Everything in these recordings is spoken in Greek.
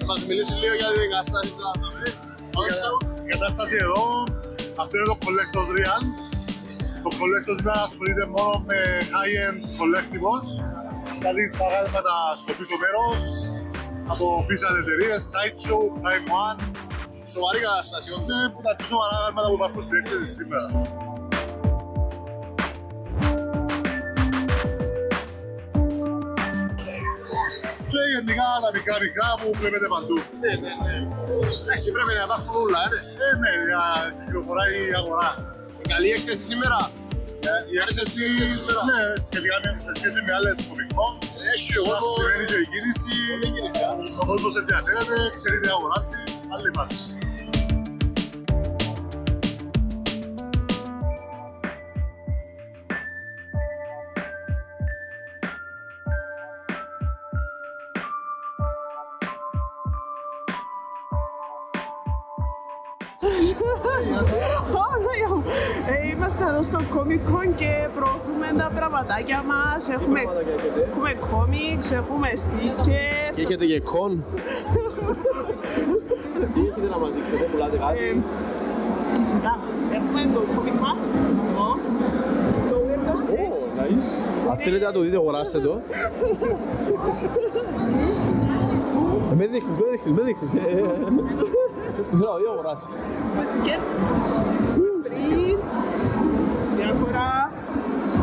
μας μιλήσει λίγο για την κατάσταση. Η κατάσταση εδώ, αυτό είναι το Collector's Realm. Το Collector's Realm ασχολείται μόνο με high-end collectibles. Δηλαδή σαγάλματα στο πίσω μέρος, από official εταιρείες, Sideshow, Prime One. Σοβαρή κατάσταση, όντως. Είναι τα πιο σοβαρά γάλματα που υπάρχουν στην έκθεση σήμερα. Και γενικά τα μικρά που βλέπετε παντού. Ναι. Εντάξει, πρέπει να υπάρχουν όλα, Ναι, για κυκλοφοράει η αγορά. Καλή έκθεση σήμερα. Η έκθεση, ναι, σχετικά σε σχέση με άλλες Comic Con, σημαίνει και η κίνηση, ο κόσμος ενδιαφέρεται, ξέρει τι αγοράσει, άλλη βάση. Είμαστε εδώ στο Comic Con και προωθούμε τα πραγματάκια μας. Έχουμε κόμιξ, έχουμε stickers. Και έχετε και con. Τι έχετε να μας δείξετε, πουλάτε κάτι? Φυσικά, έχουμε το κόμικ μας, το Windows 3. Αν θέλετε να το δείτε, αγοράστε το. Με δείχνεις. Θες που θέλω να δει, αγοράσει. Πλαστικές, prints, διάφορα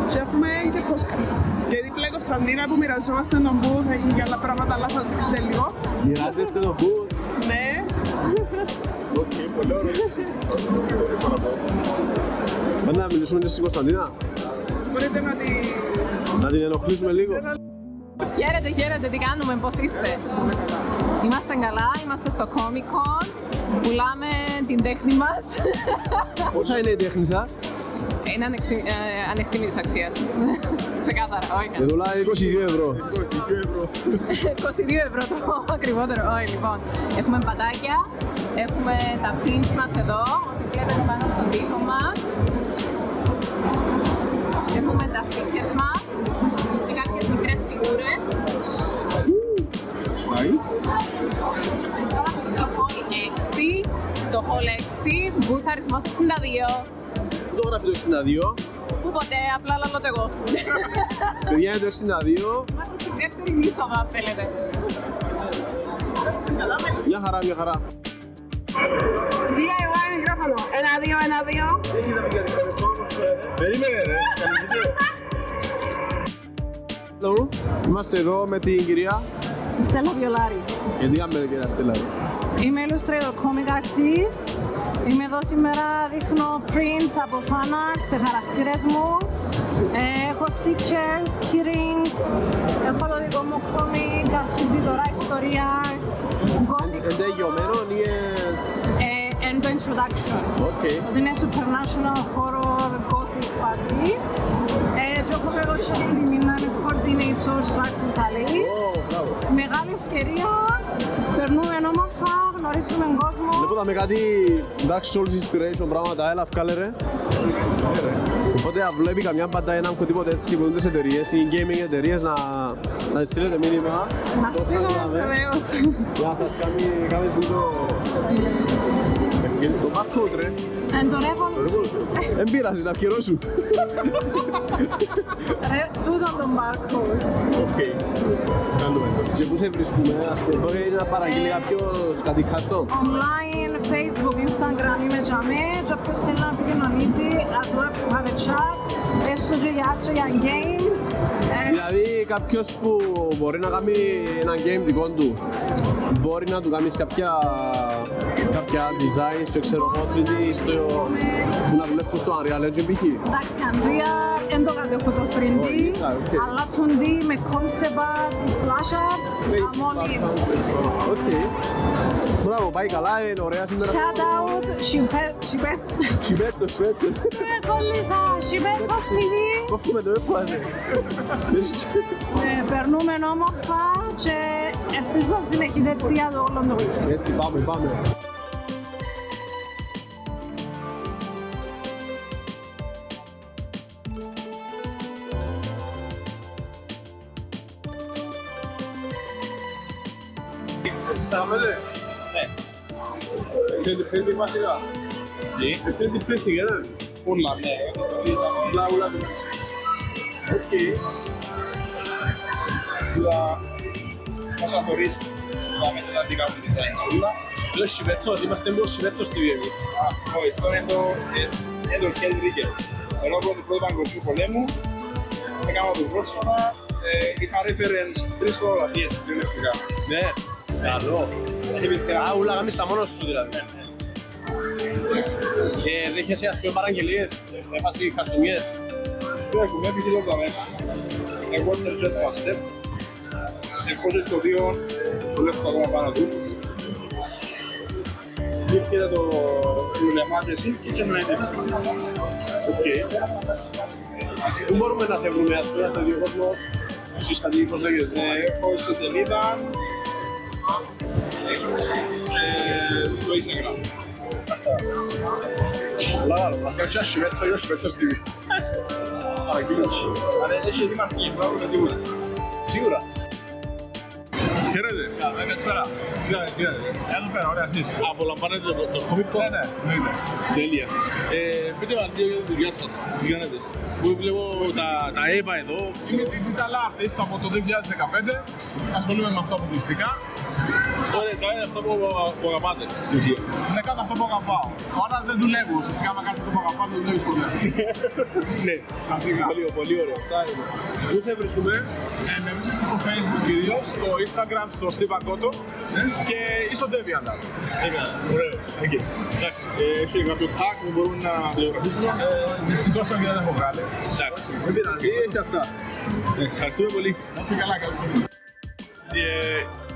και έχουμε και postcards. Και δίπλα η Κωνσταντίνα που μοιραζόμαστε τον booth, έχει και άλλα πράγματα, αλλά σας δείξω λίγο. Μοιράζεστε τον booth? Ναι. Οκ, πολύ ωραίο. Πάμε να μιλήσουμε και στην Κωνσταντίνα. Μπορείτε να την ενοχλήσουμε λίγο. Χαίρετε, τι κάνουμε, πώς είστε? Είμαστε καλά, είμαστε στο Comic Con, πουλάμε την τέχνη μας. Πόσα είναι η τέχνη σας? Είναι ανεκτήμητης αξίας. Ξεκάθαρα, όχι. Εδώ λέει 22 ευρώ. 22 ευρώ το ακριβότερο, όχι λοιπόν. Έχουμε μπατάκια, έχουμε τα prints μας εδώ, ό,τι βλέπετε πάνω στον τοίχο μας. Έχουμε τα stickers μας και κάποιες μικρές φιγούρες. Βρισκόμαστε στο hall 6, στο hall 6, booth αριθμός 62. Πού το γράφει το 62? Πού ποτέ, απλά λαλώτε εγώ. Παιδιά είναι το 62. Είμαστε στην δεύτερη είσοδο, αν θέλετε. Μια χαρά. DIY μικρόφωνο, 1-2. Περίμενε ρε, Hello, είμαστε εδώ με την κυρία Stella Violari. Γιατί κάνουμε την κυρία Stella? Είμαι illustrator comic artist. Είμαι εδώ σήμερα, δείχνω prints από fanart σε χαρακτήρες μου. Έχω stickers, keyrings, έχω το δικό μου comic, αρχίζει τώρα ιστορία, gothic. Είναι τελειωμένο ή Εν το introduction. Ότι είναι supernatural horror, gothic φάση. Και έχω εδώ και την τιμή να είμαι coordinator στο Artemis Alley. Μεγάλη ευκαιρία, περνούμε όμορφα, γνωρίζουμε κόσμο. Βλέπω με κάτι Dark Souls inspiration πράγματα, έλα βγάλε ρε. Οπότε αν βλέπει καμιά πάντα έναν τίποτε έτσι που είναι τις εταιρείες ή gaming εταιρείες να τις στείλετε μήνυμα. Να στείλω βεβαίως. Για να σας κάνεις το barcode ρε. Εν το Revolut. Εν πειράζει, να πιερώσου. Τούτον τον barcode. Οκ. Κάνουμε. Και πού σε βρίσκουμε, ας πούμε, μπορεί να παραγγείλει κάποιος κάτι custom? Online, Facebook, Instagram είμαι τζαμέ και όποιος θέλει να επικοινωνήσει, I'd love to have a chat, έστω και για games. Δηλαδή κάποιος που μπορεί να κάνει ένα game δικό του, μπορεί να του κάνεις κάποια design στο ξέρω εγώ 3D που να δουλεύουν στο Unreal Engine π.χ. Εντάξει, Unreal, εν το κατέχω το 3D, αλλά 2D με concept art, splash arts, I'm all in. Οκ. Μπράβο, πάει καλά, είναι ωραία σήμερα. Shout out, Σιμπέτος. κόλλησα, Σιμπέτος TV. Κόφουμε το έφασε. Περνούμε όμορφα και ελπίζω να συνεχίζει έτσι για το όλο το weekend. Έτσι, πάμε. Εσείς τα κάνετε? Ναι. Θέλετε printing βασικά? Τι? Θέλετε printing, ναι? Ούλα, ναι. Ούλα. Οκ. Ούλα, μας αγορίσουμε. Πάμε σε τα δικά μου design ούλα. Λέω σιβέτος, είμαστε λίγο σιβέτος στη Βιέννη. Όχι, αυτό είναι το Hellrigger. Ενώ από τον πρώτο παγκοσμίου πολέμου, έκανα το πρόσφατα, είχα reference 3 φωτογραφίες βιβλιοπτικά. Ναι, καλό. Α, ούλα γάμεις τα μόνος σου δηλαδή. Δέχεσαι ας πούμε παραγγελίες, έφαση καστομιές. Έχουμε επειδή το δαμε. Εγώ θέλω το αστέπ. Εγώ το 2 δουλεύω ακόμα πάνω του. Λήφθηκε το γεμάτα και να είναι. Οκ. Πού μπορούμε να σε βρούμε, ας πούμε, σε δύο κόσμος, εσείς κάτι πώς λέγεται? Έχω ιστοσελίδα, το Instagram. Καλά, μας κάνεις ένα σιβέτο ή ο σιβέτος TV. Παραγγείλος. Αν έχει έτοιμα αρχή, βράβουμε τίποτα. Σίγουρα. Χαίρετε. Καλησπέρα. Εδώ πέρα, ωραία εσείς. Απολαμβάνετε το Comic Con? Ναι. Τέλεια. Πείτε μας λίγο για τη δουλειά σας. Τι κάνετε? Που βλέπω τα ΕΠΑ εδώ. Είμαι digital artist από το 2015. Ασχολούμαι με αυτό αποκλειστικά. Ωραία, τα είναι αυτό που αγαπάτε. Ναι, κάνω αυτό που αγαπάω. Τώρα δεν δουλεύω. Ουσιαστικά, άμα κάνεις αυτό που αγαπάω, δεν δουλεύεις ποτέ. Ναι, πολύ ωραίο. Πού σε βρίσκουμε? Με βρίσκεται στο Facebook κυρίως, στο Instagram, στο Steve Agoto και στο Deviant. Ωραίο. Εντάξει, έχει κάποιο tag που μπορούμε να βιογραφίσουμε? Δυστυχώς όχι, δεν έχω βγάλει. Εντάξει, δεν πειράζει, έχει αυτά. Ευχαριστούμε πολύ. Να είστε καλά, καλώς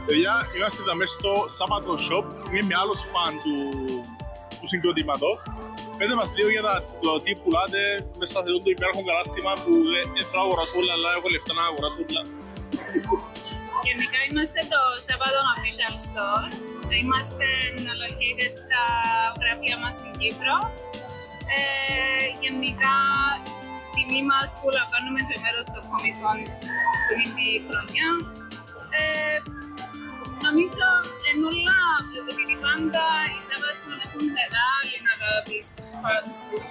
Παιδιά, είμαστε εδώ μέσα στο Sabaton Shop. Είμαι άλλος φαν του συγκροτήματος. Πείτε μας λίγο για το τι πουλάτε μέσα σε αυτό το υπέροχο κατάστημα που δεν θα αγοράσω όλα, αλλά έχω λεφτά να αγοράσω όλα. Γενικά είμαστε το Sabaton Official Store. Είμαστε located τα γραφεία μας στην Κύπρο. Γενικά, τιμή μας που λαμβάνουμε το μέρος στο Comic Con την χρονιά. Νομίζω εν όλα, επειδή πάντα οι Sabaton έχουν μεγάλη αγάπη στους φans τους.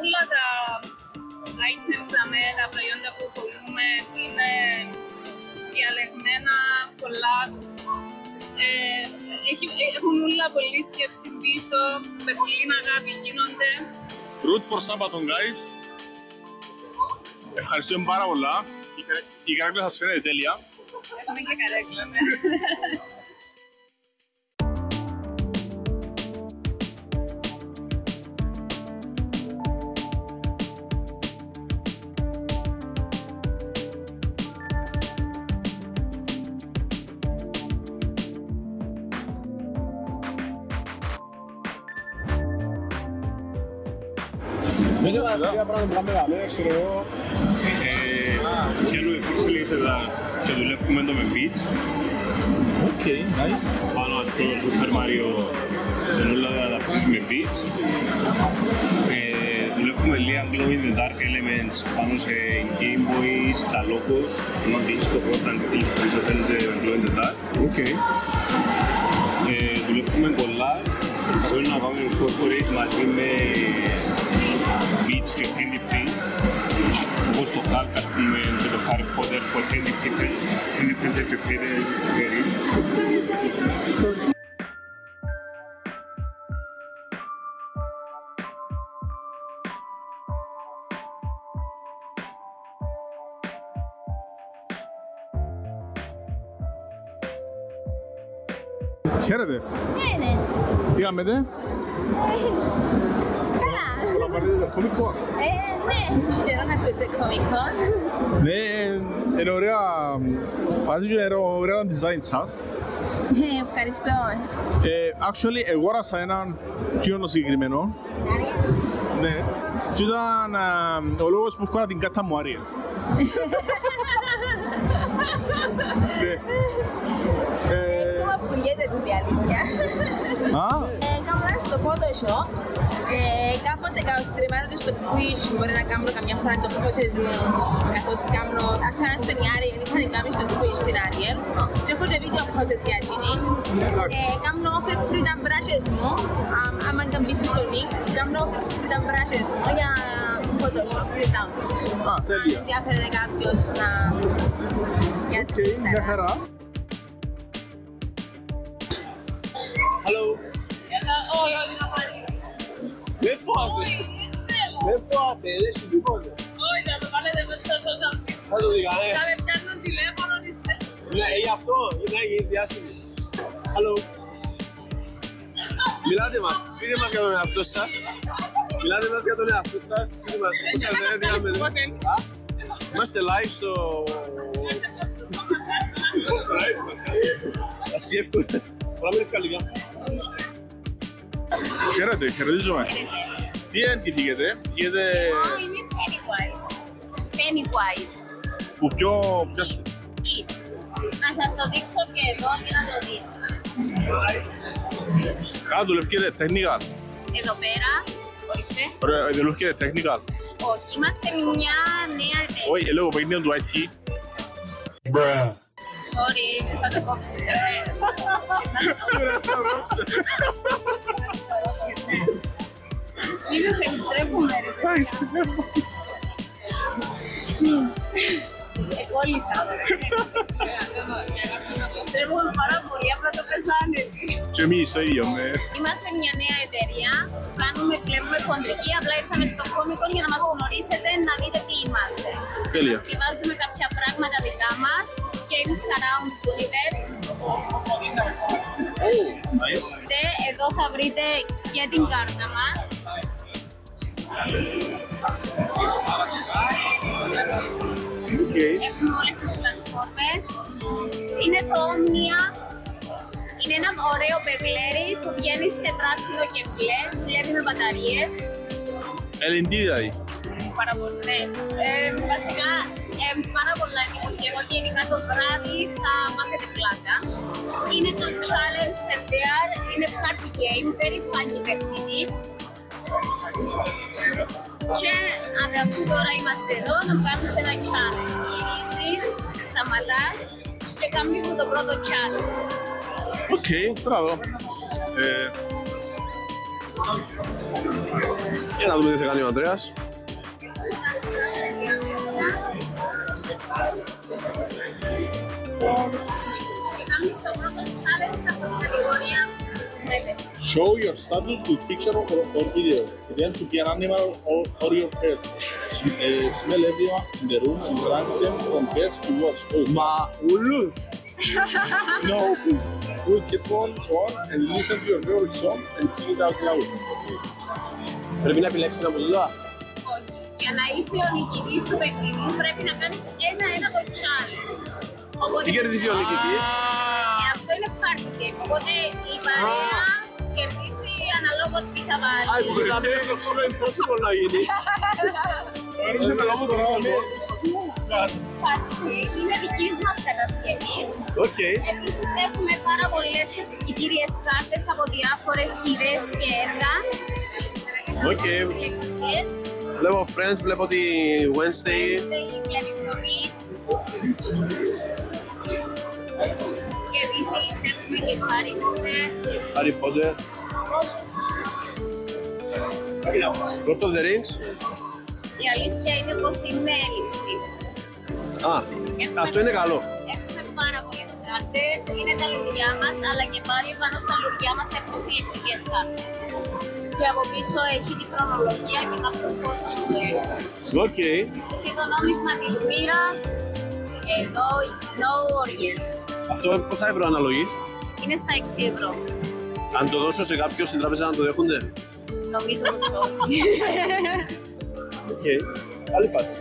Όλα τα items, τα προϊόντα που πουλούμε είναι διαλεγμένα πολλά. Έχουν όλα πολλή σκέψη πίσω, με πολλή αγάπη γίνονται. Root for Sabaton, guys. Ευχαριστούμε πάρα πολλά. Η καρέκλα σας φαίνεται τέλεια. Έχουμε και καρέκλα, ναι. Πείτε μας κάποια πράγματα που κάνουμε, ξέρω εγώ. Χαίρομαι που εξελίχθηκα και δουλεύουμε εδώ με beats. Οκ, nice. Πάνω στο Super Mario δεν όλα τα με beats. Δουλεύουμε λίγα glow in the dark elements πάνω σε Game Boy, στα logos. Ενώ δείξει το πρώτο αν θέλεις πίσω θέλετε glow in the dark. Οκ. Δουλεύουμε collage. Θέλω να πάμε corporate μαζί με beats και 3D print. Όπως το Hulk, ας πούμε, και το Harry Potter, που 3D printed και πήρε στο χέρι. Χαίρετε. Ναι. Τι κάνετε? Καλά. Προπαρείτε το Comic Con. Ναι, καιρό να ακούσει το Comic Con. Ναι, είναι ωραία φάση και είναι ωραία design σας. Ευχαριστώ. Actually, εγώ άρασα έναν κύριο συγκεκριμένο. Ναι. Και ήταν ο λόγος που έφυγα την κάτα μου Άρια. Ακόμα πουλιέται τούτη αλήθεια. Κάμουν στο Photoshop. Κάποτε στριμάρονται στο Twitch, μπορεί να κάνω καμιά φορά το poses μου, καθώς κάνω σαν σπενιάρι, είχα την κάνει στο Twitch την Ariel. Και έχω και βίντεο process για εκείνη. Κάνω offer fruit and brushes μου, άμα καμπίσεις το link, κάνω offer fruit and brushes μου για Photoshop, freetown. Α, τέλεια. Αν ενδιαφέρεται κάποιος να... Οκ, μια χαρά. Hello. Δεν φοβάσαι. Δεν φοβάσαι, δεν σου τίποτε. Όχι, να το κάνετε μες στο social media. Θα το δείκα, ναι. Θα με πιάνουν τηλέφωνο, είστε. Ναι, γι' αυτό, γιατί να γίνεις διάσημος. Hello. Μιλάτε μας, πείτε μας για τον εαυτό σας. Μιλάτε μας για τον εαυτό σας. Πείτε μας, πώς σας φαίνεται. Είμαστε live στο... Asi εύκολα. Πάμε ευκαλικά. Χαίρετε, χαιρετίζομαι. Τι εντυπωσιάζετε, Εγώ είμαι Pennywise. που ποια σου. It. Να σας το δείξω και εδώ και να το δεις. Κάτω δουλεύετε technical. Εδώ πέρα, ορίστε. Ωραία, δουλεύετε technical. Όχι, είμαστε μια νέα εταιρεία. Όχι, λέω παιχνίδι του IT. Sorry, θα το κόψεις, Σίγουρα θα το κόψω. Είναι θα επιτρέπουμε, ρε. Εκόλλησα. Τρέχουμε πάρα πολύ, απλά το πεσάνε. Και εμείς το ίδιο, ναι. Είμαστε μια νέα εταιρεία, δουλεύουμε χοντρική, απλά ήρθαμε στο Comic Con για να μας γνωρίσετε, να δείτε τι είμαστε. Τέλεια. Σκευάζουμε κάποια πράγματα δικά μας, Games Around Universe. Και εδώ θα βρείτε και την κάρτα μας. Έχουμε όλες τις πλατφόρμες. Είναι το Omnia. Είναι ένα ωραίο μπεγλέρι που βγαίνει σε πράσινο και μπλε. Δουλεύει με μπαταρίες. LED δηλαδή. Πάρα πολύ, ναι. Βασικά, πάρα πολλά εντυπωσιακό και ειδικά το βράδυ θα μάθετε πλάκα. Είναι το Challenge FDR. Είναι party game, very funny παιχνίδι. Και αφού τώρα είμαστε εδώ, να κάνουμε ένα challenge. Γυρίζεις, σταματάς και κάνεις με το πρώτο challenge. Οκ, μπράβο. Για να δούμε τι θα κάνει ο Ανδρέας. Και κάνεις το πρώτο challenge από την κατηγορία Νέβεση. Show your status with picture or video. Pretend to be an animal or your pet. Smell everyone in the room and rank them from best to worst. Μα ουλούς. No. Put headphones on and listen to your favorite song and sing it out loud. Πρέπει να επιλέξεις ένα από τούτα. Όχι. Για να είσαι ο νικητής του παιχνιδιού πρέπει να κάνεις ένα-ένα το challenge. Τι κερδίζει ο νικητής? Αυτό είναι party game, οπότε η παρέα κερδίζει αναλόγως τι θα βάλει. Άι, που θα είναι το ψηλό impossible να γίνει. Party game είναι δικής μας κατασκευής. Οκ. Επίσης έχουμε πάρα πολλές ευχητήριες κάρτες από διάφορες σειρές και έργα. Οκ. Βλέπω Friends, βλέπω τη Wednesday. Βλέπεις το Meet. Και επίσης έχουμε και Harry Potter. Lord of the Rings. Η αλήθεια είναι πως είναι έλλειψη. Α, αυτό είναι καλό. Έχουμε πάρα πολλές κάρτες, είναι τα λουριά μας, αλλά και πάλι πάνω στα λουριά μας έχουμε συλλεκτικές κάρτες. Και από πίσω έχει την χρονολογία και κάποιους κόσμους. Οκ. Και το νόμισμα της μοίρας, και εδώ no worries. Αυτό πόσα ευρώ αναλογεί? Είναι στα 6 ευρώ. Αν το δώσω σε κάποιον στην τράπεζα να το δέχονται? Νομίζω πως όχι. Οκ. Καλή φάση.